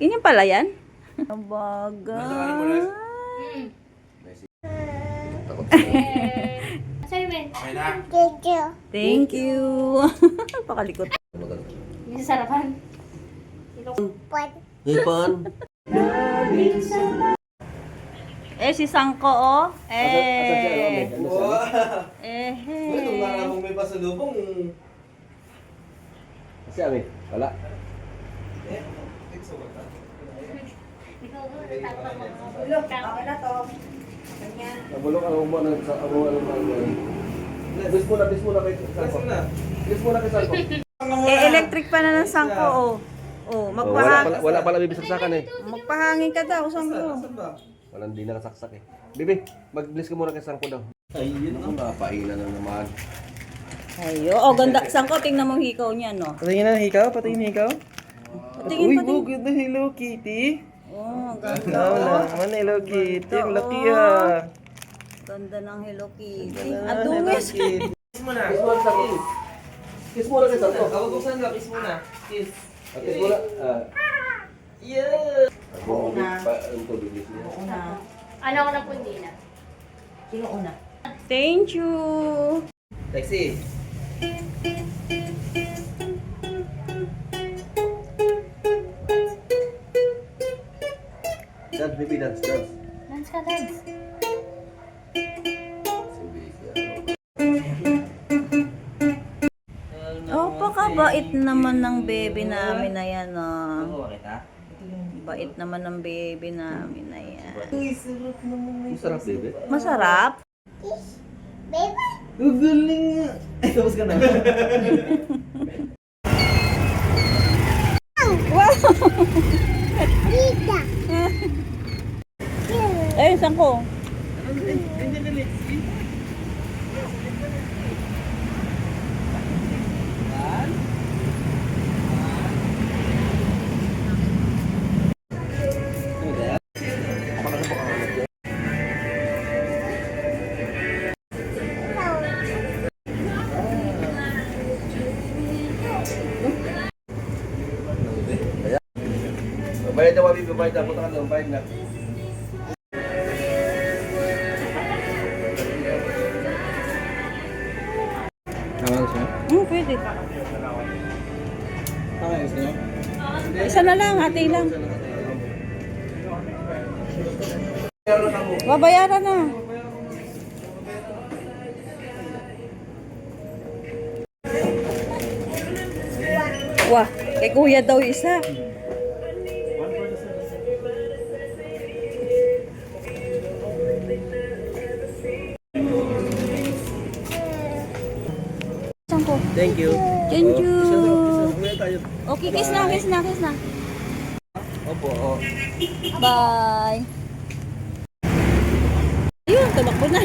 Ganyan pala yan? Bagay. Thank you. Pakalikot. Bisa sarapan. Hipon. Si Sangko, oh. Wow. Ito nga namang may pasalubong. Kasi amin, wala. Nabulok ang umo ng sa amo ang mga. Bis muna kay Sangko. Bis muna kay Sangko. Electric pa na ng Sangko, oh. Wala pala bibisaksakan eh. Magpahangin ka daw, Sangko. Walang di nakasaksak eh. Bibi, mag-bless ka muna kay Sangko daw. Ayun ang napainan na naman. Ayo, oh ganda. Sangko, tingnan mo hikaw niya, no? Patingin na hikaw, patingin hikaw. Patingin. Good na Hello Kitty. Oh, Oo ganda. naman Hello Kitty, ang laki Oo. ah. Ganda ng Hello Kitty. Hello Ang dungis. Kitty. Kiss muna sa kiss. Kiss muna kay Sangko. Kawagusan ka, kiss muna. Kiss. Kiss muna. Yeah. Ako na. Ito bibis niya. Ano ko na po hindi na. Thank you. Taxi. Dance, baby, dance. Dance ka, dance. Oh, pakabait naman ng baby namin na yan, oh. Ano kita? Bait naman ng baby namin na yan. Masarap, baby. Masarap? Ang galing nga. Tapos ka na. Wow! Eh, Sangko. Bayad na, baby, bayad na. Punta ka doon, bayad na. Pwede. Ayos niyo? Isa na lang, ate lang. Babayaran na. Wah, kay kuya daw isa. Sangko. Thank you. Thank you. Uwi tayo. Okay, kiss na. Opo, oh. Bye. Ayun, tumakbo na.